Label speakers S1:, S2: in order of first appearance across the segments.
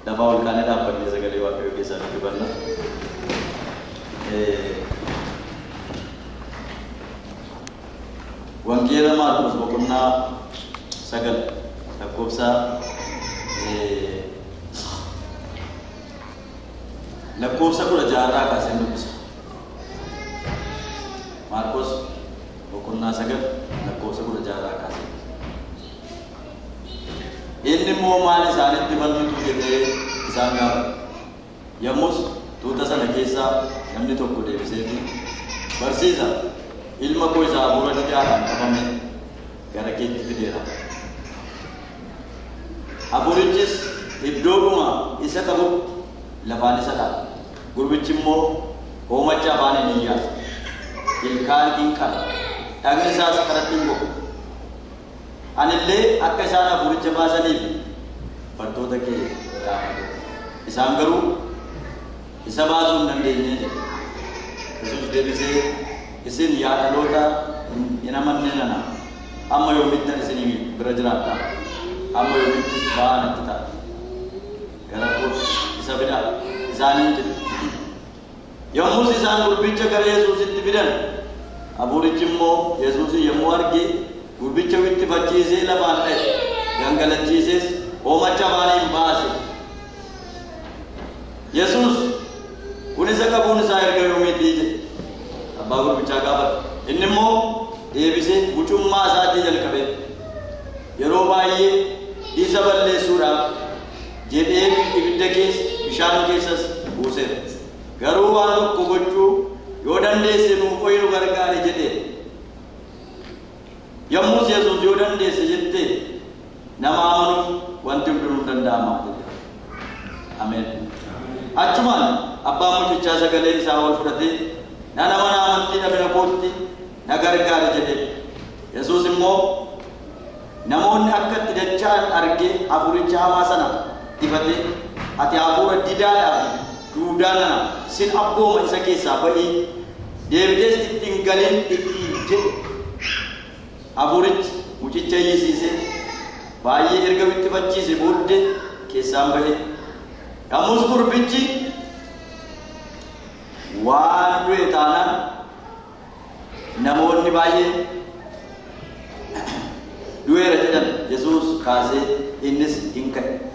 S1: Dapat kan ada apa ni segala waktu kisah itu kan? Wangira Markus bukannya sagal lakopsa lakopsa kuda jara kasih nubis. Markus bukannya sagal lakopsa kuda jara kasih. Ini mau mali saat itu bantu tu jadi sangat, ya mus tu tak sana kisah yang ni tu kuda biseti bersisa ilmu kau isabu kan dia apa ni kerana kita tidak. Abu Rijis ibdoguma isa kabu lafani sada guru cimmo o macam bani dia ilkan ingkan tangan saya sekarang tinggu anille akka sana Abu Rijis bahasa ni pertu tak ke isa anggaru isa bahasa nande ni Yesus dia bisa isin ya lota inaman ni nana amma yo mitna isini berajrata amma yo mitis bana kita karena pun isa beda isani yang musi san berbicara kare Yesus itu beda Abu Rijis mo Yesus yang wargi berbicara itu baca zela bana yang galat Jesus o macam bani bahasa Yesus Unisa kabun saya kerja umiti, abagur bicara kabar. Ini mo dia bisa bucum masa di jalan kabe. Yerobai isaballe surah. Jadi ibida kes, bishan kesas usir. Garuan kubucu, Yordan desi nu koiru gargari jadi. Yamus Yesus Yordan desi jadi. Nama amanu wantum dulu tandama jadi. Amin. Acuman abba mutu casa gale sawal furati nana mana amanti na bina porti nagar gar jede Yesus immo namon akkat dachan arge aburi chama sana tibate ati abura didala dudana sin abbo ma isake sabai devdes tinggalin je aburi muci chayi sise bayi erga bitti bacci se bodde ke sambai kamus kurbici wan dua tanah namun ni bayi dua raja Yesus kasih inis ingkat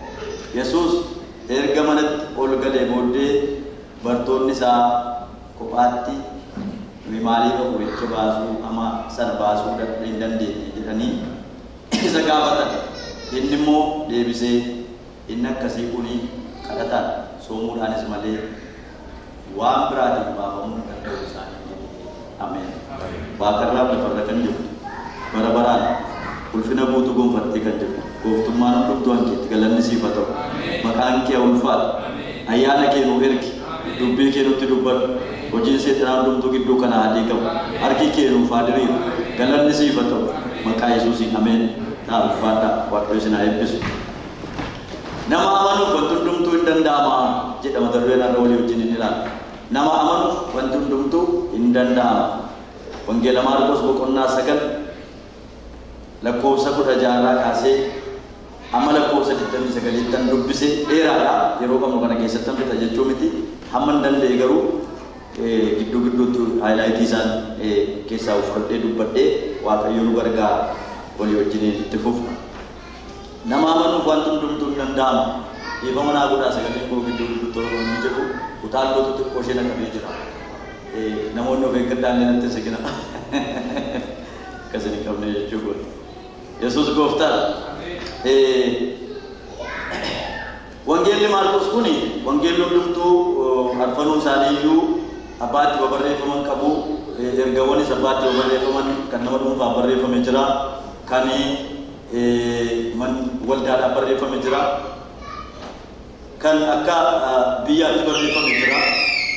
S1: Yesus erga manat olgale mode berton nisa kopati mimali ko wicce basu ama san basu da rindan de dirani sagabata innimo de bise inna kasibuni kadatan somur anis male wan beradi bahamu dan urusan ini amin bakarlah berfirman jauh barabaran ulfina butuh gumfatikan jauh guftuman guftuan kita galan sifat makan kia ulfat ayana kia nuherki dubbi kia nutidubar wajin setan dum tu kidu kana adi kau arki kia nufadiri galan sifat maka Yesus amin ta ulfata waktu sina episode nama amanu bantundum tu indandama jeda madarwena rawli ujini nila nama amanu bantundum tu indandama panggil Markus bukonna sagal lakko sakuda jara kase amala ko saditan sagal itan dubbise era yero kam kana ke satam ta jechomiti hamman dande garu giddu giddu tu highlight isan ke sa ufrade dubbade wa kayu garga wali ujini tefuf nama amanu bantundum tu indandama iba mana aku dah sekali ko giddu to ni jeru utal lo tu ko shena kabe jira namo no venkatan nanti sekina kasani kamne chugo Yesus gofta Wangeli Markus kuni wangeli dum tu arfanu saliyu abati babarre faman kabu ergawani sabati babarre faman kanama dum babarre faman jira kani man walda babarre faman jira kan akka biya babarre faman jira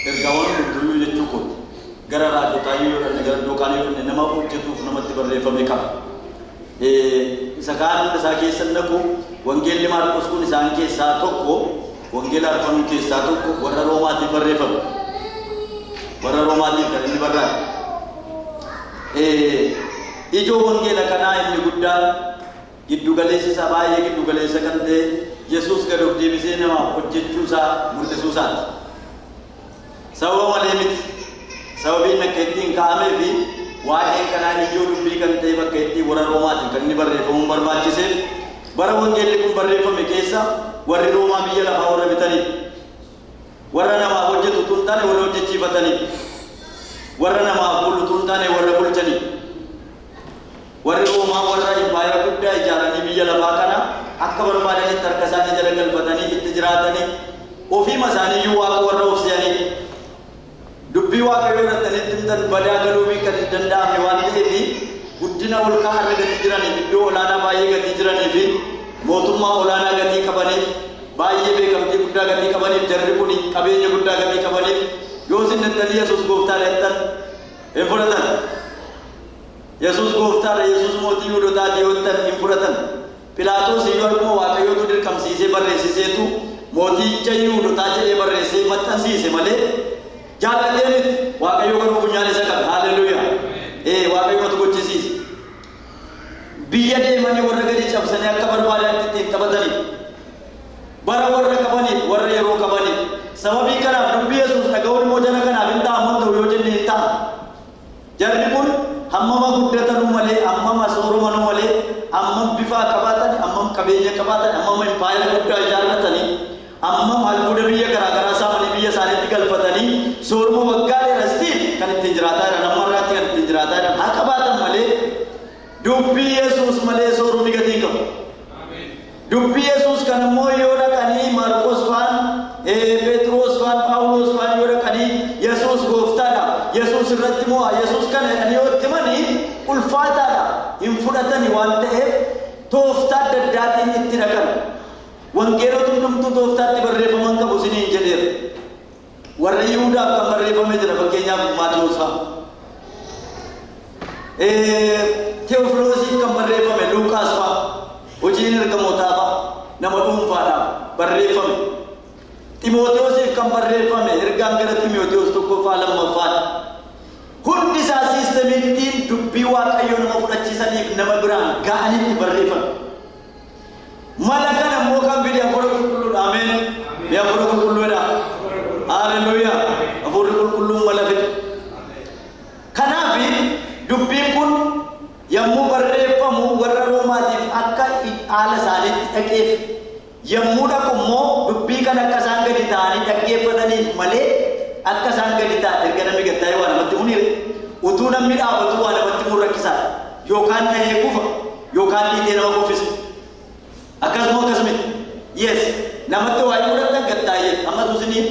S1: ergawani dum je chukut gara ra tayu negara dokani ne nama ujjatu nama babarre faman ka sekarang kesaki sendaku wangeli Markus kun sangke satu ko wangeli arfanu ke satu ko warna Roma ti berrefam warna Roma ti kan barra ijo wangeli kana ini gudda giddu galesi sabaye giddu galesi kante Yesuus gad of deebisee namaaf hojjechuusaa mul'isuusaati. Sababa malee miti. Sababiin akka ittiin kaa'amee fi waa'ee kanaa ijoo dubbii kan ta'e bakka ittiin warra Roomaatiin kan inni barreeffamuun barbaachiseef bara wangeelli kun barreeffame keessa warri Roomaa biyya lafaa warra bitanii warra namaaf hojjetu tun taane warra hojjechiifatanii warra namaaf bulu tun taane warra bulchanii warri Roomaa warra impaayera guddaa ijaaranii biyya lafaa kana akka barbaadanitti harka isaanii jala galfatanii itti jiraatanii ofiima isaaniiyyuu waaqa warra ofsiyanii dubbii waaqayyoo irratti himtan badaa galuufii kan hin danda'amne waan ta'eef guddina ol ka'aa irra gadi jiraniif iddoo olaanaa baay'ee gadi jiranii fi mootummaa olaanaa gatii qabaniif baay'ee beekamtii guddaa gatii qabaniif jarri kun qabeenya guddaa gatii qabaniif yoo isin nettanii Yesuus gooftaadha jettan hin fudhatan. Yesuus gooftaadha Yesuus mootii Yihuudootaati yoo jettan hin fudhatan. Phiilaaxoos iyyuu akkuma waaqayyootu dirqamsiisee barreessiseetu mooticha Yihuudootaa jedhee barreessee maxxansiise malee jaalatee miti. Waaqayyoo garuu funyaan isa qaba. Haalleluuyaa. Waaqayyootu gochisiise. Biyya deemanii warra gadi cabsanii akka barbaadanitti ittiin taphatanii bara warra qabanii warra yeroo qabanii sababii kanaaf dubbii Yesuus dhaga'uun immoo jara kanaaf hin ta'amu ta'u yoo jenne hin ta'a. Jarri kun hammama guddatanuu malee hammama sooromanuu malee hammam bifa qabaatan hammam qabeenya qabaatan hammam impaayera guddaa ijaarratanii hammam albuuda biyya garaagaraa saamanii biyya isaaniitti galfatanii sooroma waggaa dheerastiin kan ittiin jiraataa jiran ammarraatti kan ittiin jiraataa jiran haa qabaatan malee dubbii Yesuus malee sooromni gatii qabu. Dubbii Yesuus kan immoo yoo dhaqanii Maarqos faan Phexros faan Phaawulos faan yoo dhaqanii Yesuus gooftaadha Yesuus irratti mo'a Yesuus kana jedhanii yoo itti himanii ulfaataadha hin fudhatanii waan ta'eef tooftaa adda addaatiin itti dhaqan. Wangeelota hundumtuu tooftaatti barreeffaman qabu isiniin jedheera. Warra Yihuudaaf kan barreeffamee jira fakkeenyaaf Maatewos fa'a. Tewofiloosiif kan barreeffame Luuqaas fa'a. Hojiin ergamootaa fa'a nama dhuunfaadhaaf barreeffame. Ximootewoosiif kan barreeffame ergaan gara Ximootewoos tokkoffaa lammaffaadha. Hundi isaa siisteemiittiin dubbii waaqayyoo nama fudhachiisaniif nama biraan ga'anitti barreeffame. Mala kana immoo kan fide hafuura qulqulluudha. Ameen. Hafuura qulqulluudha. Haalleluuyaa. Hafuurri qulqulluun mala fide. Kanaaf dubbiin kun yommuu barreeffamu warra Roomaatiif akka haala isaaniitti dhaqeef yommuu dhaqu immoo dubbii kan akka isaan gadi ta'anii dhaggeeffataniif malee akka isaan gadi ta'an erga namni gattaa'ee waa namatti huniire utuu namni dhaabatu waa namatti mun rakkisaadha yookaan dhahee kufa yookaan dhiitee nama kuffisa akkasuma akkasumatti yes namatti waa mudatan gattaa'ee ammatu isinii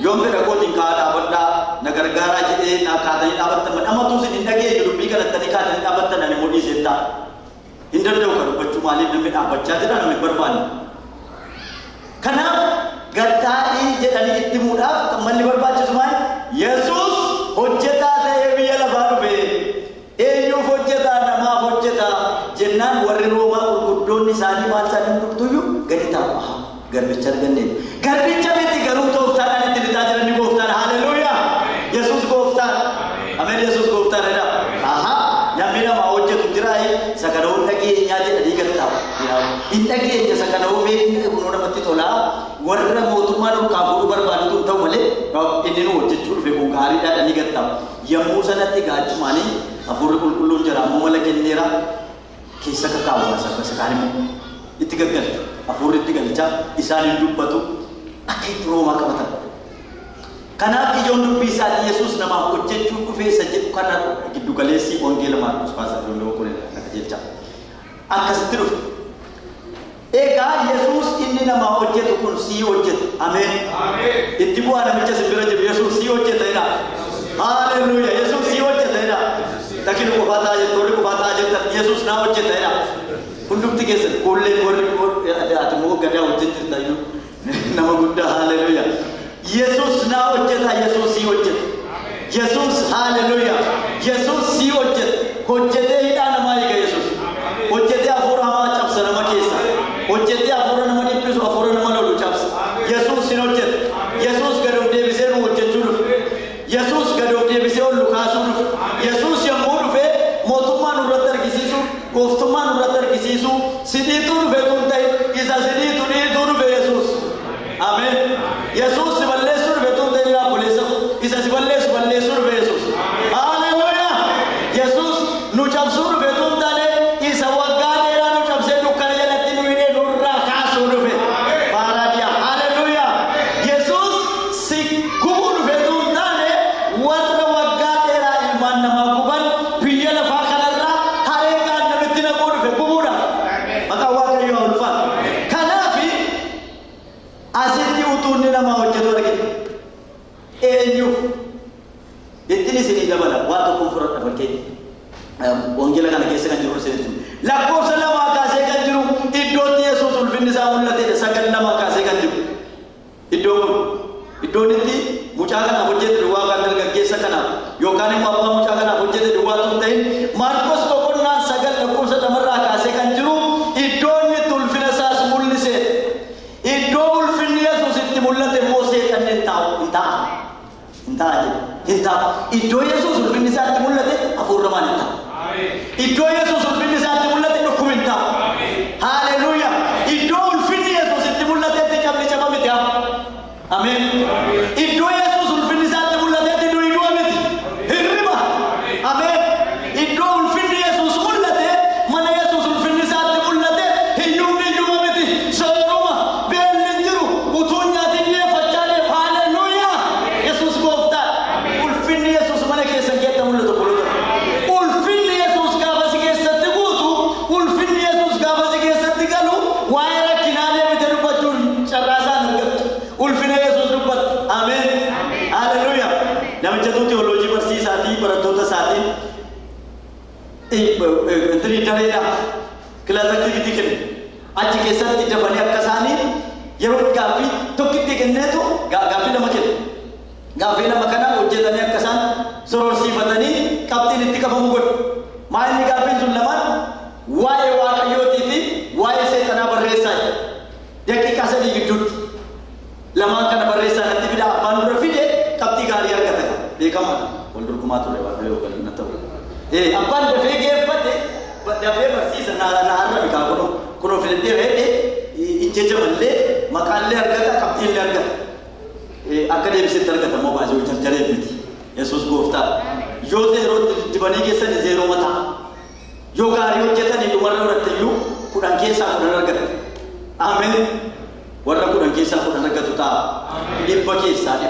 S1: yoom fedha kootiin kaa dhaabadhaa na gargaaraa jedhee na kaatanii dhaabattan ammatu isin hin dhageenye dubbii kanatti kaatanii dhaabattan ani mudhii seettaa hin danda'u kan dubbachuu maaliif namni dhaabbachaa jira namni barbaanne. Kanaaf gattaa'ii jedhanii itti himuudhaaf kan malli barbaachisu maal Yesuus hojjetaa ta'ee biyya lafaa dhufe eenyuuf hojjetaa namaaf hojjetaa jennaan warri Roomaa gurguddoonni isaanii maal isaanii hundumtuyyuu gadi taa'u garbicha arganneen garbicha miti garuu tooftaadhaan itti lixaa jiranii gooftaan haalleluuyaa Yesuus gooftaan ameen Yesuus gooftaan jedha namni nama hojjetu jiraa'ee saganoo dhageenyaa jedhanii gadi taa'u hin dhageenye saganoo beekni kunoo namatti tolaa warra mootummaa dhulkaa fuudhuu barbaadu ta'u malee inni nu hojjechuu dhufe kun gaariidhaa dhanii gadi taa'u yommuu sanatti gaachumaanii hafuurri qulqulluun jira ammoo mala kenneera keessa kakaawwaa sabbasa kaanimu itti gaggalchu hafuurri itti galchaa isaaniin dubbatu akka itti Roomaa qabatan. Kanaaf ijoon dubbii isaanii Yesuus namaaf hojjechuu dhufeessa jedhu kana giddu galeessi wangeela Maarqos Paaster Doondoo kun akka jechaa akkasitti dhufe. Egaa Yesuus inni namaa hojjetu kun sii hojjetu. Ameen. Itti bu'aa namicha simbira jiru Yesuus sii hojjetedha. Haalleluuyaa Yesuus sii hojjetedha. Takiin qofaa ta'a jettu warri qofaa ta'a jettan Yesuus naa hojjetedha. Hundumti keessatti koolleen warri ati immoo gadaa hojjettidha iyyuu nama guddaa haalleluuyaa. Yesuus naa hojjeta Yesuus sii hojjeta. Yesuus haalleluuyaa. Yesuus sii hojjeta. Hojjetee hidhaa namaa eega Yesuus. Hojjetee hafuura hamaa cabsa nama keessa. Hojjetee hafuura nama dhiphisu hafuura nama lolu cabsa. Yesuus hin hojjeta. Yesuus gad of deebisee nu hojjechuu dhufe. Yesuus gad of deebisee ol kaasuu dhufe. Yesuus yommuu dhufe mootummaa nurratti argisiisu gooftummaa nurratti argisiisu sidhiituu dhufe tun ta'e isa sidhiitu nama hojjetu argina. Eenyuuf ittiin isinii dabala waa tokkoon fudhadha fakkeenya. Wangeela kana keessa kan jiru isinitti lakkoofsa lamaa kaasee kan jiru iddootti Yesuus ulfinni isaa mul'atedha. Sagal lamaa kaasee kan jiru iddoon itti mucaa kanaaf hojjete duwwaa kan dargaggeessa kanaaf yookaan immoo abbaa mucaa kanaaf hojjete duwwaa tun ta'in Maarkos boqonnaa sagal lakkoofsa lamarraa kaasee kan jiru iddoon itti ulfina isaas mul'ise. Iddoo ulfinni Yesuus itti mul'ate immoo seexanni hin ta'a. Iddoo Yesuus ulfinni isaa itti mul'ate hafuuramaan hin ta'a. Iddoo Yesuus ulfinni isaa itti mul'ate dhukkuba hin ta'a. Haleluuyaa. Iddoo ulfinni Yesuus itti mul'ate itti cabni caba miti. Ameen. Iddoo Yesuus ulfinni isaa itti mul'ate itti du'a miti. Hirriba. Ameen. Iddoo ulfinni Yesuus mul'ate mana Yesuus ulfinni isaa itti mul'ate hiyyumni miti. Sooruma beelli jiru utuu nyaatiin dhiyeeffachaa deemu. Haleluuyaa. Yesuus gooftaa. Ulfinni Yesuus mana keessan keessa mul'atu kuludha. Ulfinni Yesuus gaafa si keessatti guutu, ulfinni Yesuus gaafa si keessatti galu, waa'ee rakkinaa deemite dubbachuun carraasaan argattu. Ulfina Yesuus dubbatu. Ameen. Haleluuyaa. Namicha teoloojii barsiisaatii barattoota isaatiin dareedhaaf kilaasa aktiviitii kenne. Achi keessatti dafanii akka isaanii yeroo gaaffii tokkitti kenneetu gaaffii lama kenne. Gaaffii lama kana hojjetanii akka isaan sororsiifatanii qabxiin itti qabamu godhu. Maalli gaaffiin sun lamaan waa'ee Waaqayyootii fi waa'ee seexanaa barreessaa jedha. Daqiiqaa 3 gidduutti lamaan kana barreessaa natti fida abbaan dura fide qabxii gaarii argata. Beekamaadha. Wal dorgomaa ture Waaqayyoo waliin na ta'u. Abbaan dafee geeffate dafee barsiisa naarra bikaa kunoo filatee reedhe ijjecha mallee maqaallee argata qabxiillee argata. Akka deebisetti argatamoo baasee jarjaree miti. Yesuus gooftaa. Yoo zeeroo dibanii keessan zeeroo mataa. Yoo gaarii hojjetanii dhumarra irratti iyyuu 10 keessaa 10 argata. Ameen. Warra 10 keessaa 10 argatu ta'a. 100 keessaa 100.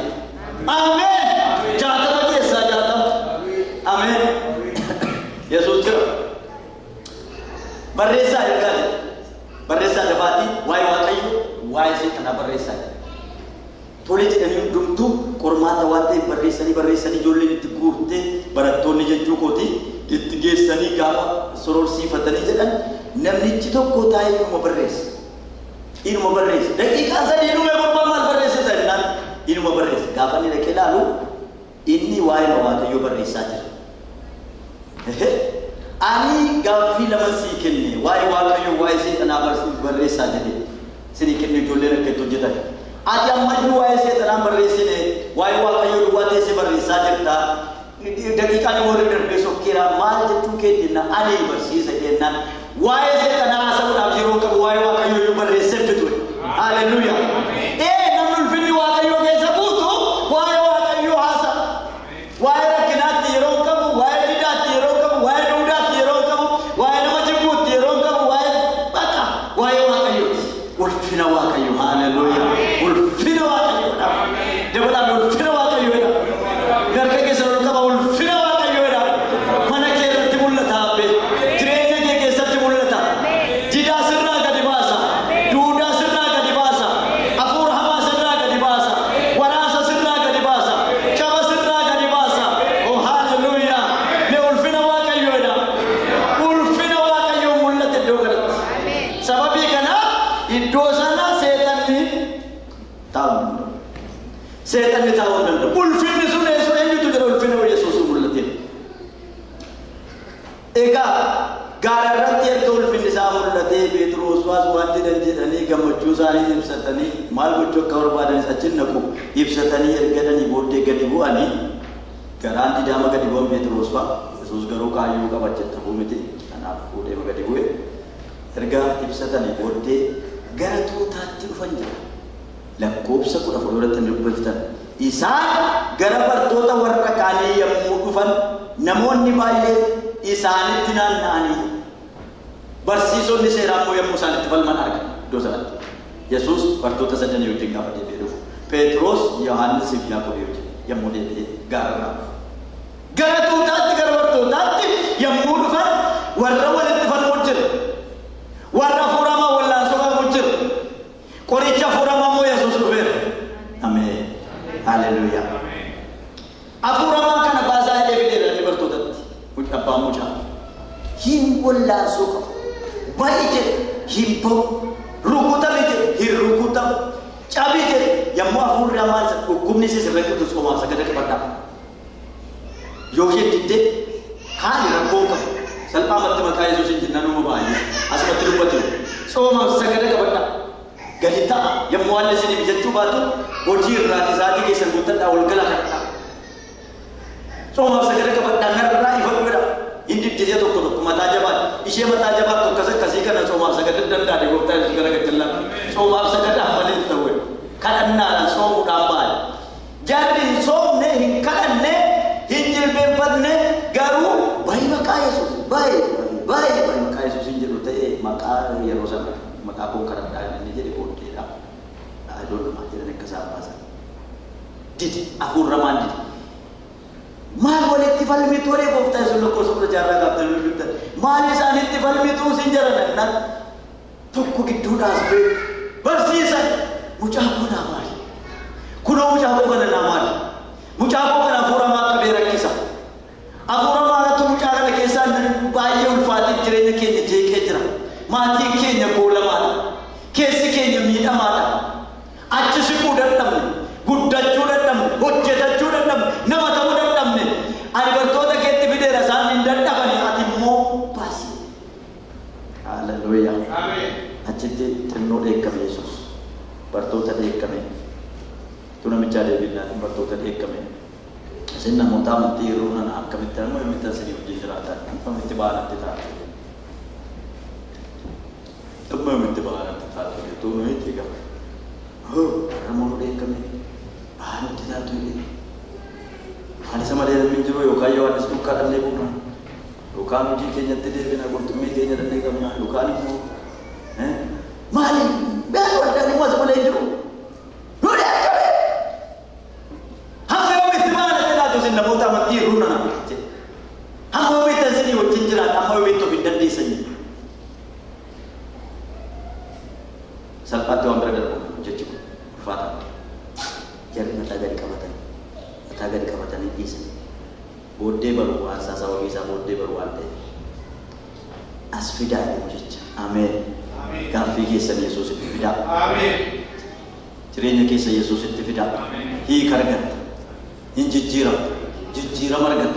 S1: Ameen. 60 keessaa 60. Ameen. Yesuus jira. Barreessaa ergaati. Barreessaa dafaatii waa'ee Waaqayyoo waa'ee seexanaa barreessaa. Tole jedhanii hundumtuu qormaata waan ta'eef barreessanii ijoolleen itti guurtee barattoonni jechuu kooti itti geessanii gaafa sororsiifatanii jedhan namnichi tokko taa'ee inuma barreessa. Daqiiqaa 3 dhume gurbaan maal barreessita jennaan inuma barreessa. Gaafa inni dhaqee ilaalu inni waa'ee Waaqayyoo barreessaa jira. Ani gaaffii lama sii kenne waa'ee Waaqayyoo waa'ee seexanaa barreessaa jedhe sinii kenne ijoolleen akka itti hojjetan. Ati ammayyuu waa'ee seexanaa barreessine waa'ee Waaqayyoo duwwaa teessee barreessaa jirta. Daqiiqaan warri darbee sokkeera maal jechuu kee jenna ani barsiisa jennaan waa'ee seexanaa haasa'uudhaaf yeroo qabu waa'ee Waaqayyoo barreessee fitu. Haleluuyaa. Namni ulfinni Waaqayyoo keessa guutu waa'ee Waaqayyoo haasa'a. Waa'ee rakkinaatti yeroo qabu, waa'ee didaatti yeroo qabu, waa'ee duudaatti yeroo qabu, waa'ee nama jibbuutti yeroo qabu, waa'ee Waaqayyooti. Ulfina Waaqayyoo. Haleluuyaa. Ulfina Waaqayyoodha. Dabalaa ulfina Waaqayyoodha. Garga keessa ol qaba ulfina Waaqayyoodha. Mana kee irratti mul'ata abbe. Jireenya kee keessatti mul'ata. Didaa sirraa gadi baasa. Duudaa sirraa gadi baasa. Hafuura hamaa sirraa gadi baasa. Waraasa sirraa gadi baasa. Caba sirraa gadi baasa. Oh haleluuyaa. Mee ulfina Waaqayyoodha. Ulfina Waaqayyoo mul'ate iddoo kanatti. Sababii kana iddoo sana seexanni taa'uu danda'u. Ulfinni sun eenyutu jira ulfina Yesuus mul'ate. Egaa gaara irratti erga ulfinni isaa mul'atee Phexros waan jedhanii gammachuu isaanii ibsatanii maal gochuu akka barbaadan achi naqu ibsatanii ergadanii booddee gadi bu'anii garaan didaama gadi bu'an Phexros fa'a. Yesuus garuu kaayyoo qabachetta miti. Kanaaf fuudhee gadi bu'e. Erga ibsatanii booddee gara tuutaatti dhufan jira. Lakkoobsa 14 irratti dubbiftan. Isaan gara bartoota warra kaanii yommuu dhufan namoonni baay'ee isaanitti naanna'anii barsiisonni seeraa immoo yommuu isaanitti falman argan iddoo sanatti. Yesuus bartoota 3 wajjin gaafa deebi'ee dhufu. Phexros, Yohaannis fi Yaaqoob wajjin yommuu deebi'ee gaararraa dhufu. Gara tuutaatti gara bartootaatti yommuu dhufan warra walitti falmuun jiru. Warra hafuuramaa wallaansoo qabuun jiru. Qoricha hafuuramaa immoo Yesuus dhufeera. ولا سوق بايجي هيبو ركوتا بيجي هي ركوتا شابيجي يمو أفور رمان سكوكم نسي سبكت تسكو ما سكتة كبرنا يوشي تدي هاني ركوكا سلبا مت مكاي سوسين جنانو مباي أسمع تلوبتو سو ما سكتة كبرنا gahita yang mualnya sini bisa coba tu bojir rati saati ke sebutan awal kala kata so ma sagara ke dangar rai fat beda indi dia tu ko mata jabat ishe mata jabat to kasih kana so ma sagara danda de gota segara ke telan so ma sagara amale tawe kadanna so mudambal jadi so ne hikadan ne hinjil bempat ne garu bai makaya so bai makaya so hinjil te maka ya rosa maka aku karantan ini jadi bodoh dah. I don't know macam mana kesalahan. Didi aku ramandi. Mal boleh tifal mitu orang bofta sulu ko sulu jarang kapten lulut. Mal isan tifal mitu sinjaran nak. Tukku gitu dah sebab bersisa. Mucapu nama. Kuno mucapu kana nama. Mucapu kana fura mak berak kisah. Fura mak tu mucapu kisah bayi ulfati cerita kini jeke cerah. Mati kenya bola mana, kesi kenya mina mana, aceh sekudat tamne, gudda cudat tamne, hojjeta cudat tamne, nama tamu cudat tamne, ani bertoda keti bide rasan nindan takani ati mo pasi. Haleluya. Amin. Aceh te tenno dek kami Yesus, bertoda dek kami, tu nama cari bila bertoda dek kami. Senang muntah mentiru nana kami terima minta sini uji jeratan, kami tiba nanti tak. तब मैं मित्र बाहर आता था तो नहीं थी क्या हो रमों देख कमें बाहर होते था तो ये हमारे समाज में मिंजरो योगाई और इसको करने बोलना लोकान मुझे केंद्र तेरे बिना गुर्त में केंद्र रहने का मना लोकान को हैं माली बैग वाला नहीं मत बोले जो रोड़े करें हम लोग मित्र बाहर आते था तो सिंह नमोता मत ये रूना ना हम लोग मित्र से नहीं वो चिंचरा हम लोग मित्र तो बिंदर नहीं सही Salpatu ambil dalam cuci fata. Jadi mata dari kawasan ini bisa. Bode baru asa sawa bisa bode baru ante. Asfida ini cuci. Amin. Kafi kisah Yesus itu tidak. Amin. Cerita kisah Yesus itu tidak. Hi kargan. Ini jijira margan.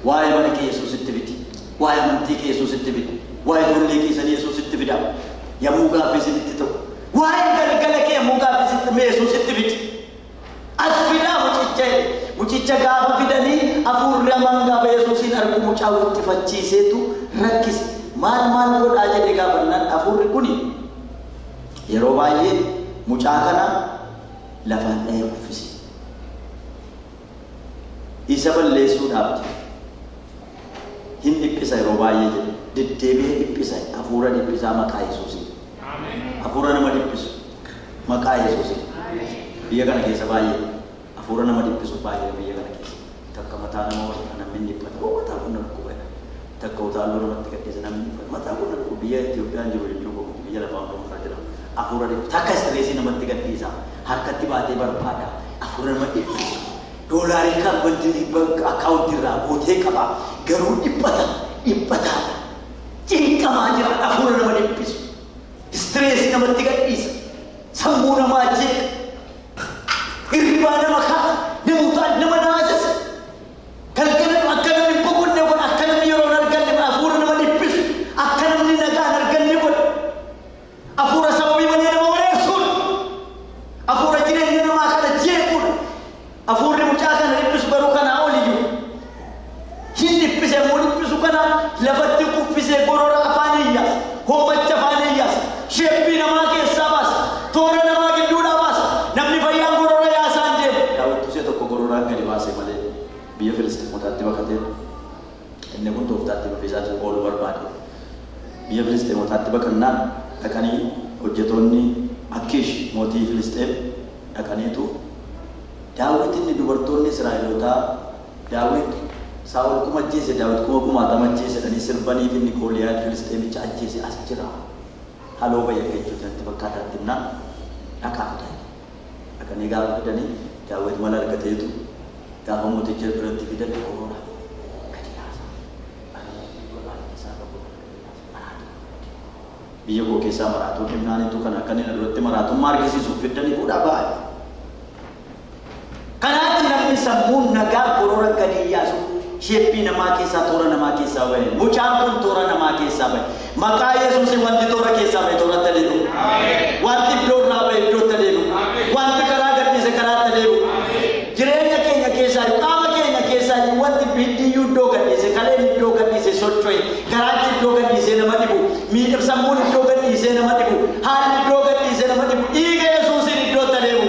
S1: Wahai mana Yesus itu tidak. Wahai manti Yesus itu tidak. Wahai dulu kisah Yesus itu tidak. Yang muka fisik itu. Wahai kali-kali yang muka fisik Yesus itu tidak. Asfida mucica gaafa fidanii afurri aman gaafa Yesuusin argu mucaa walitti facciiseetu rakkise maal godhaa jedhe gaafannaan afurri kuni yeroo baay'ee mucaa kana lafaan dha'ee uffise isa balleessuudhaaf hin dhiphisa yeroo baay'ee jedhe deddeebi'ee dhiphisa hafuura dhiphisaa maqaa Yesuusin hafuura nama dhiphisu maqaa Yesuusin biyya kana keessa baay'ee hafuura nama dhiphisu baay'ee biyya kana keessa takka mataa nama wal kana namni dhiphatu mataa kun rakku baay'ee takka utaaluu namatti gadhiisa namni dhiphatu mataa kun rakku biyya Itoophiyaan jiru jechuudha biyya lafaa hundumaa jedhamu hafuura dhiphisu takka istireesii namatti gadhiisa harkatti baatee barbaada hafuura nama dhiphisu doolaarii kan banti akkaawuntii irraa bootee qaba garuu dhiphataa cinqamaa jira hafuura nama dhiphisu istireesii namatti gadhiisa sammuu namaa jeeqa Iribaa nama kaa namuutaan nama naasisa galgalan akka namni boqonne kun akka namni yeroo arganne hafuura nama dhiphisu akka namni nagaan arganne kun hafuura sababii malee nama wareersuun hafuura jireenya namaa kana jeequudha hafuurri mucaa kana dhiphisu garuu kanaa oliyyuu hin dhiphise immoo dhiphisu kana lafatti kuffisee gorora afaan iyyaas hoomacha afaan iyyaas sheeppii namaa keessaa baasa toora namaa gidduudhaa baasa namni fayyaan gorora gororaan gadi baasee malee biyya Filisxeemotaatti baqatee inni kun tooftaatti bafisaatii oolu barbaade biyya Filisxeemotaatti baqannaan dhaqanii hojjetoonni Akiish mootii Filisxeem dhaqaniitu Daawit inni dubartoonni Israa'elootaa Daawit Saa'ol kuma ajjeese Daawit kuma ajjeese dhanii sirbaniif inni Gooliyaad Filisxeemicha ajjeese as jira haloo bayya jechuudhaatti fakkaataatti himnaan dhaqaa fudhanii dhaqanii gaafa fidanii Daawit mala argateetu gaafa mooticha biratti fidan gorora gadi yaasa. biyya koo keessaa maraatuu kennaanitu kana kan inni duratti maraatuu maargisiisuuf fiddanii fuudhaa ba'a. Kanaatti namni sammuun nagaa goroora gadi yaasu sheeppii namaa keessaa toora namaa keessaa bahe. Mucaan kun toora namaa keessaa bahe. Maqaa Yesuusiin wanti toora keessaa bahe toora taleeru. Wanti iddoo irraa bahe iddoo taleeru. Wanti karaa gadhiise karaa taleeru. Jireenya keenya keessaa qaama keenya keessaa wanti biddiyyuu iddoo gadhiise kaleen iddoo gadhiise socho'e garaachi iddoo gadhiise nama dhibu miidhamsammuun iddoo gadhiise nama dhibu haalli iddoo gadhiise nama dhibu dhiiga Yesuusiin iddoo taleeru.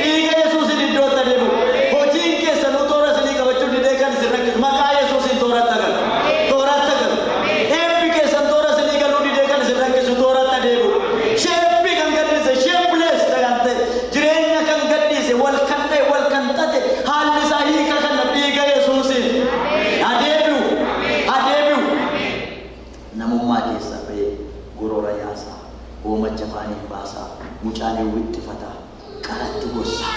S1: Dhiiga Yesuusiin iddoo taleeru. Hojiin keessanuu toora isinii qabachuu didee kan isin rakkisu maqaa Yesuusiin toora tagal. Toora tagal. Eebbi keessan toora isinii galuu didee kan isin rakkisu toora tadeeru. Sheeppi kan gadhiise sheeppilees tagaante jireenya kan gadhiise wal kan ta'e wal kan tate haalli isaa hiika kan dhiiga Yesuusiin. Adeebiu. Adeebiu. Namummaa keessaa ba'ee goroora yaasaa. Oomacha faanii baasaa. Mucaan wixxifataa. Qaratti gorsaa.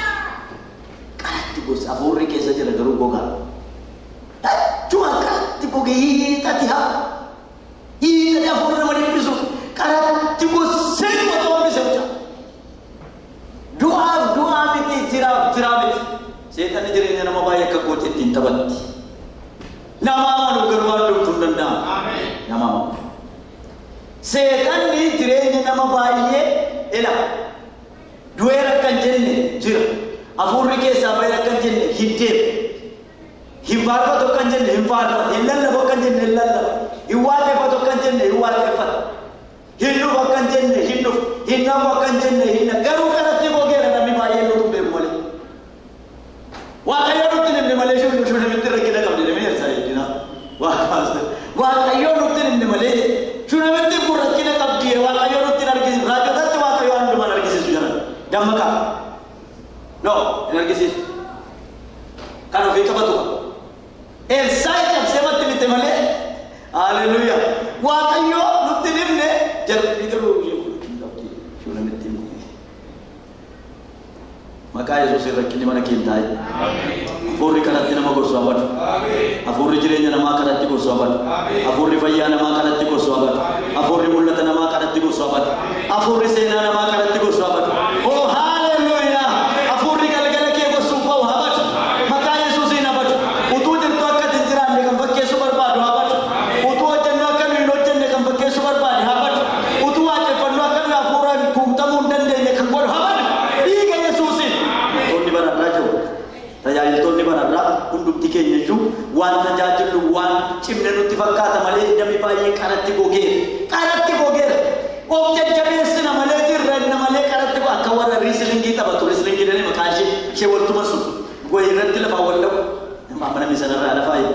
S1: Qaratti gorsaa. Afuurri keessa jira garuu gogaa. Juma qaratti gogee hiixati haa. Hiixati afuurri nama dhiphisu. Qaratti gorsee wata oomishee mucaa. Du'aaf du'aa miti jiraaf jiraa miti. Seexanni jireenya nama baay'ee akka goote ittiin taphatti. Nama amanu garuu waan dhuftuu hin danda'amu. Nama amanu. Seexanni jireenya nama baay'ee ila. Du'eera kan jenne jira. Afuurri keessaa baay'ee kan jenne hin deemu. Hin faarfatu kan jenne hin faarfatu. Hin lallabu kan jenne hin lallabu. Hin waaqeffatu kan jenne hin waaqeffatu. Hin dhufu kan jenne hin dhufu. Hin namu kan jenne hin namu. Garuu kanatti gogeera namni baay'ee nutu beeku malee. Waaqayyo nutti nimni malee shuu namitti rakkina qabdi namni eessaa eeggina. Waaqayyo nutti nimni malee shuu namitti kun rakkina qabdi waaqayyo nutti hin argisiisu. Raajotatti waaqayyo waan dhumaan argisiisu jiran. Dammaqaa. No, hin argisiisu. Kan ofii qabatu qaba. Eessaa cabsee matti miti malee. Haleluuyaa. Waaqayyo nutti nimne jarri garuu shuu namitti nimne. Maqaa Yesuusiin rakkinni mana keenya taa'e. Afuurri kanatti nama gorsu abadu. Afuurri jireenya namaa kanatti gorsu abadu. Afuurri fayyaa namaa kanatti gorsu abadu. Afuurri mul'ata namaa kanatti gorsu abadu. Afuurri seenaa namaa kanatti gorsu abadu. Oh haleluuyaa. Afuurri galgala kee gorsuuf bahu abadu. Maqaa Yesuusiin abadu. Utuu jirtu akka hin jiraanne kan fakkeessu barbaadu abadu. Utuu hojjennu akka nu hin hojjenne kan fakkeessu barbaade abadu. Utuu waaqeffannu akka nu hafuuraan guutamuu hin dandeenye kan godhu abadu. Dhiiga Yesuusiin. Bararraa jiru. Tajaajiltoonni bararraa hundumti keenya iyyuu waan tajaajilu waan cimne nutti fakkaata malee namni baay'ee qaratti gogeera. Qaratti gogeera. Of jajjabeessina malee jirrenna malee qaratti akka warra riislingii taphatu. Riislingii danii maqaan ishee waltuma sun. Goyi irratti lafaa wal dhabu. Amma namni sanarraa lafaa hin.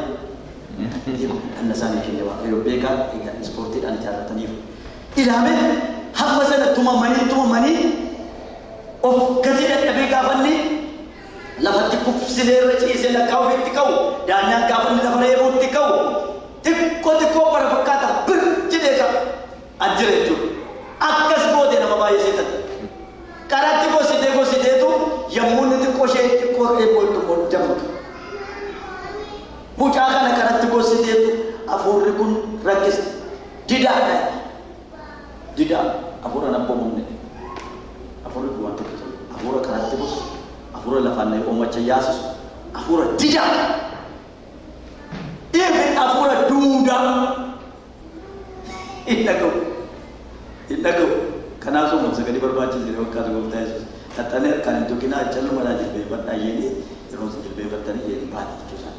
S1: Anna isaanii keenya waaqayyo beekaa egaa ispoortiidhaan jaallataniiru. Ilaame hamma sana tumamanii of gadi dadhabee gaafanni lafatti kufsilee irra ciisee lakkaa ofiitti ka'u daanyaan gaafanni lafa reebuutti ka'u xiqqoo bara fakkaata birjidee qaba ajjira jechuudha. Akkas goote nama baay'ee seetan. Qaratti gositeetu yommuu inni xiqqoo eebbooltu dammutu. Mucaa kana qaratti gositeetu afuurri kun rakkisa. Didaadha. Didaa afuura nabboomuun afuura kun waan tokko afuura qaratti gosu. Afuura lafaan oomacha yaasisu. Afuura didaa. Even afuura duudaa. Hin dhaga'u. Kanaaf somuun sagalee barbaachise fakkaatu gooftaa Yesuus. Xaxxanee harkaan hin tuqinaa callumadhaa jilbeeffadhaa jedhee yeroo isin jilbeeffattanii jedhee baate jechuudha.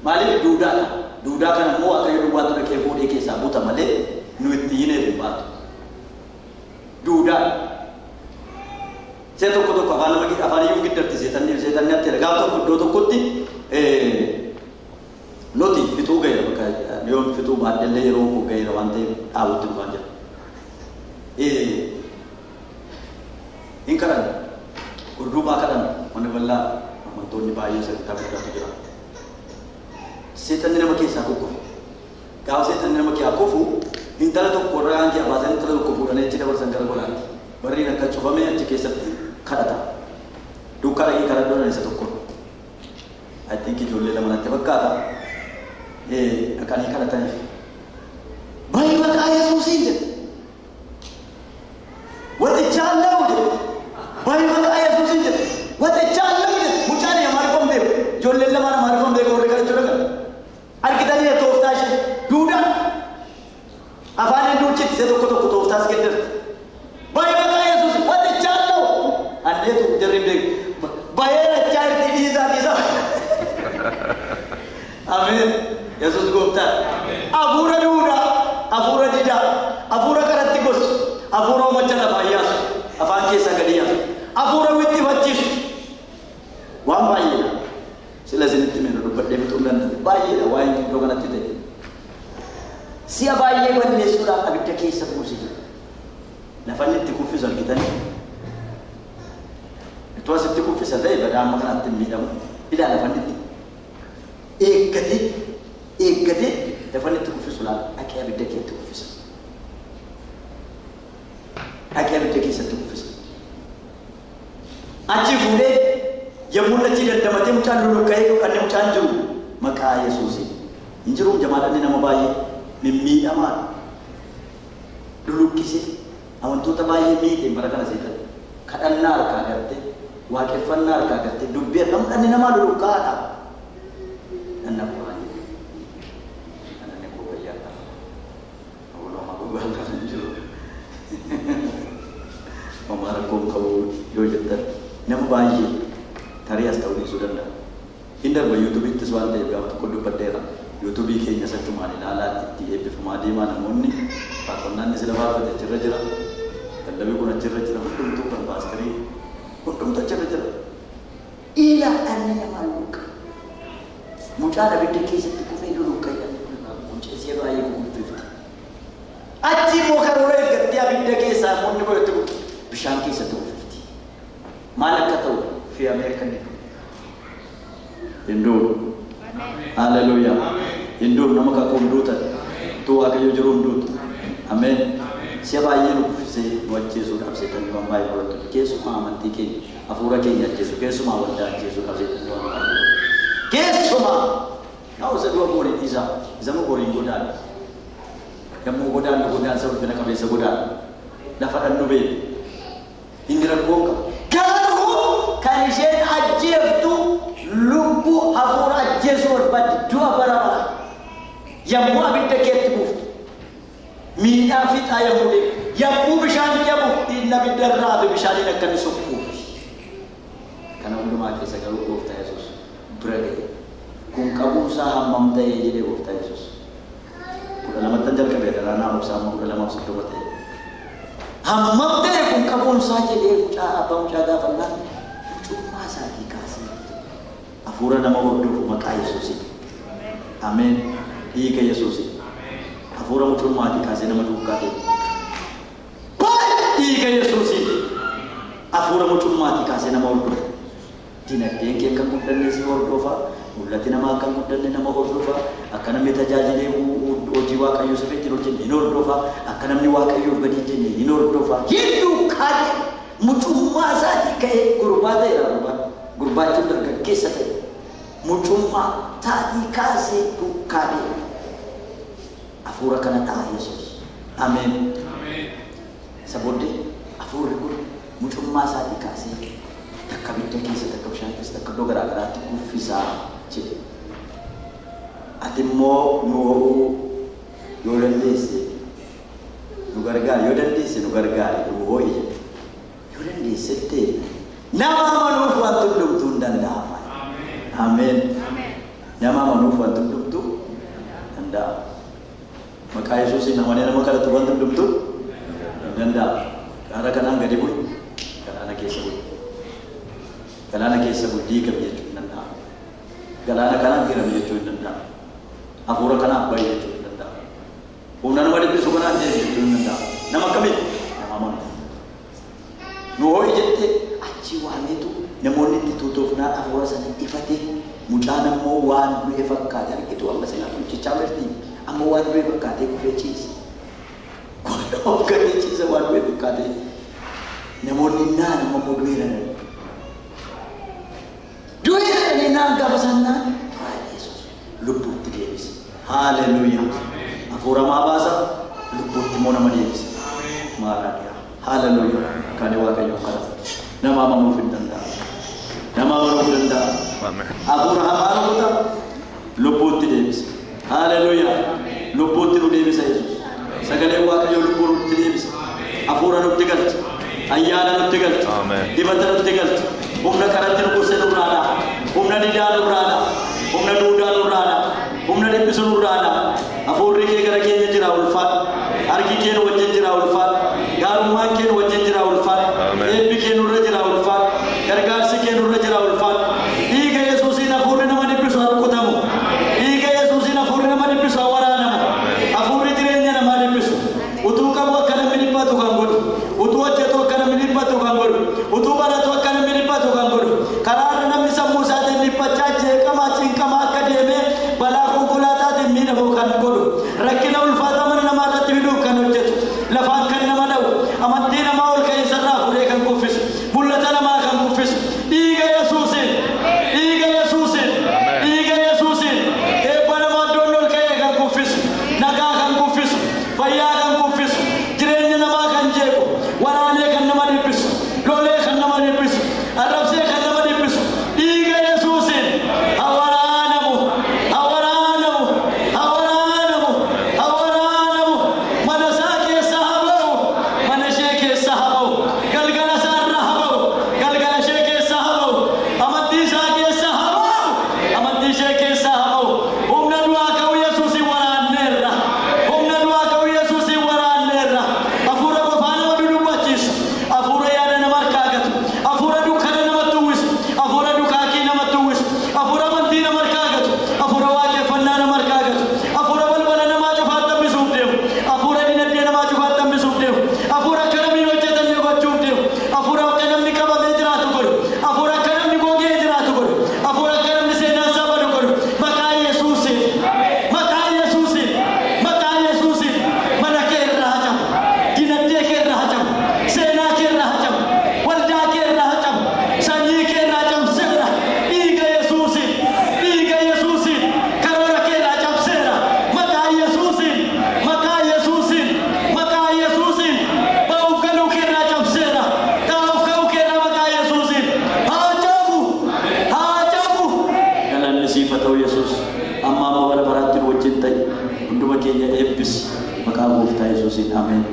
S1: Maaliif duudaadha? Duudaa kana immoo waaqayyo duwwaatu dhaqee fuudhee keessaa buuta malee nu itti hineef hin baatu. Duudaadha. Saya tokko afaan iyyuu giddatti seetanni atti gaafa tokko iddoo tokkotti nuti fituu ga'eera bakka yoo fituu baaddellee yeroo ga'eera waan ta'eef dhaabutti dhufaa jira. Hin kadhan gurduubaa kadhan wanni bal'aa amantoonni baay'ee sagantaa guddaatu jira. Seetanni nama keessaa kufu. Gaafa seetanni nama keessaa kufu intala tokko irraa hanqii abaasanii intala tokko fuudhanii achi dabarsan gara golaatti. Barriin akka cufamee achi keessatti kadhata. Dukkana hii kadhaddoon isa tokko. I think ijoollee lama natti fakkaata. Dhaqanii kadhataniif. Baay'ee maqaa Yesuusiin jedhe. tu jadi bayar cari di sana. Amin. Yesus gopta. Abura duda, abura dida, abura karatikus, abura macam apa ya? Apa kisah dia? Abura witi bacis. Wang bayar. Sila sini timen tu berdem tu dan bayar. Wang itu kan nanti deh. Siapa bayar buat mesura abis tak kisah musik. Nafanya tikufis kita ni. Itu asal tikufis ada ibadah makan nanti midam. Tidak nafanya. एक गदे दफने तो कुछ सुला आके अभी देखे तो कुछ आके अभी देखे सब तो कुछ आज फूले यमुना चिर दमते मुचान लुलु कहे को अन्य मुचान जो मका येसुसी इंजरूम जमाना ने नम बाये मिम्मी अमा लुलु किसे अवन तो तबाये मी ते मरका नसीता खड़न्नार का करते वाके फन्नार का करते दुब्बे हम अन्य नमा लुलु का था anak buahnya, anaknya kau bayar tak? Aku lama aku bangga juga. Mama aku kau jodoh nama bayi, tarias tahu ni sudah dah. Hindar bah YouTube itu suara dia, kalau tu kau dapat dera, YouTube kayaknya satu mana lalat, di EP famadi mana moni, pakonan ni selalu ada cerita, dan lebih kurang cerita hukum tu kan bahas kiri, hukum tu cerita. Ilah anaknya malu. Mucaan abis dekis itu kufai dulu kaya, muncul siapa ayah kumpul itu. Aji muka orang kerja abis dekis sama ni boleh tu bersyangki 150. Mana kata fi Amerika ni? Hindu. Haleluya. Hindu nama kakum dutan. Tu agak jujur dut. Amin. Siapa ayah lu se wajib sudah setan mambai boleh tu. Yesus maha mati ke. Afura ke ya Yesus. Yesus maha wajib Yesus kalau setan mambai. Kesuma, kau sedua bori Isa, zamu bori godan. Kamu godan sebab kena kami segodan. Dapat nube. Indra kongka. Kalau kajian ajar tu lupu hafur ajar sorbat dua barang. Yang mu abid dekat tu. Mina fit ayam mudik. Yang mu bishan dia mu. Nabi darah tu bishan ini akan suku. Karena belum ada segala ukuf Yesus. Berada, kung kamu usaha mamtai jadi waktu Yesus. Udah lama tanjal kebeda, rana usaha udah lama usaha berarti. Mamtai kung kamu usaha jadi usaha apa usaha apa cuma sahaja kasih. Afura nama waktu maka Yesus. Amin. Iya Yesus. Afura cuma dikasih nama duka tu. Baik, iya Yesus. Afura cuma dikasih nama waktu. Tidak dia yang kamu dan nasi ordofa, mulut nama kamu dan nama ordofa, akan kami terjadi jiwa kayu seperti itu jadi ordofa, akan kami wakayu beri jadi ordofa. Hidup kali, muncul masa di gurbat ya gurbat itu terkesat, muncul tadi kasih tu kali. Afura kena tahu Yesus. Amin. Sabode afura itu muncul masa dikasih. Kami teki setakap syantis tak kedua gara-gara tu kufisa cik. Ati mo nuo yodan desi, nugarga yodan desi nugarga nuoi yodan desi te. Nama manusia tunduk tundan damai. Amin. Nama manusia tunduk tu anda. Maka Yesus ini namanya nama kata Tuhan tunduk tu anda. Karena kan angga dibun, karena anak Yesus. Kalana ke sabudi ka biya nanda kalana kana kira biya nanda afura kana biya nanda unan wadi bisu kana biya nanda nama kami nama mana no yette achi wa metu namoni tituto na afura sana ifate mutana mo wan bu efakka dar itu amma sana tu chamerti amma wan bu efakka te ku fechis ko ka te chi sa wan bu efakka te namoni na nama mo duira Dunia ini naga besana, Yesus luput dia bis. Haleluya. Afura mabasa luput mo nama dia bis. Marah dia. Haleluya. Kadewa kayo kara. Nama mamu fitanda. Nama mamu fitanda. Afura hamaru kita luput dia bis. Haleluya. Luput dia bis Yesus. Sagale wa kayo luput dia bis. Afura luput dia. ayyaana nutti galchi dibata nutti galchi humna karatti nu kuuse nurraadha humna didaa nurraadha humna duudaa nurraadha humna dhiphisu nurraadha hafuurri kee gara keenya jira ulfaadha harki kee nu wajjin jira ulfaadha gaarummaan kee nu wajjin jira ulfaadha eebbi kee nurra jira ulfaadha gargaarsi kee nurra jira ulfaadha dhiiga Yesuusiin hafuurri nama dhiphisu harkutamu dhiiga Yesuusiin hafuurri nama dhiphisu waraanamu hafuurri jireenya namaa dhiphisu utuu qabu akka namni dhiphatu kan godhu utuu hojjetu akka namni dhiphatu kan godhu utuu baratu akka namni dhiphatu kan godhu karaarra namni sammuu isaatiin dhiphachaa jeeqamaa cinqamaa akka deemee balaa konkolaataatiin miidhamu kan godhu rakkina ulfaataa mana namaa irratti fiduuf kan hojjetu lafaan kan nama dha'u amantii namaa ol ka'iisarraa fuudhee kan kuffisu mul'ata namaa kan kuffisu dhiiga Yesuusiin dhiiga Yesuusiin dhiiga Yesuusiin eebba namaa iddoon ol ka'ee kan kuffisu nagaa kan kuffisu fayyaa kan kuffisu jireenya namaa kan jeequ waraanee kan nama dhiphisu lolee kan nama dhiphisu arrabsee kan nama dhiphisu dhiiga Yesuusiin hawaraanamu hawaraanamu hawaraanamu hawaraanamu mana isaa keessa haba'u mana ishee keessa haba'u galgala isaa irra haba'u galgala ishee keessa haba'u amantii isaa keessa haba'u amantii ishee keessa haba'u humna du'aa ka'u Yesuusin waraanneerra humna du'aa ka'u Yesuusin waraanneerra hafuura qofaa nama dudubbachiisu hafuura yaada nama harkaagatu hafuura dukkana namatti uwwisu hafuura dukaakii namatti uwwisu hafuura amantii nama harkaagatu hafuura waaqeffannaa nama harkaagatu hafuura balbala namaa cufaatti hambisuuf deemu hafuura dinagdee namaa cufaatti hambisuuf deemu hafuura akka namni hojjetan gochuuf deemu hafuura akka namni qabamee jiraatu godhu hafuura akka namni gogee jiraatu godhu hafuura akka namni seenaa isaa badu godhu maqaa Yesuusiin maqaa Yesuusiin maqaa Yesuusiin mana kee irraa hacamu dinagdee kee irraa hacamu seenaa kee irraa hacamu waldaa kee irraa hacamu sanyii kee irraa cabseera dhiiga Yesuusiin karoora kee irraa cabseera maqaa Yesuusiin maqaa Yesuusiin maqaa Yesuusiin ba'uuf galuu kee irraa cabseera ta'uuf ka'uu kee irraa maqaa Yesuusiin haa cabu galanni siif haa ta'u Yesuus amma amma bara baraatti nu wajjin ta'e hunduma keenya eebbisi maqaa gooftaa Yesuusiin ameen.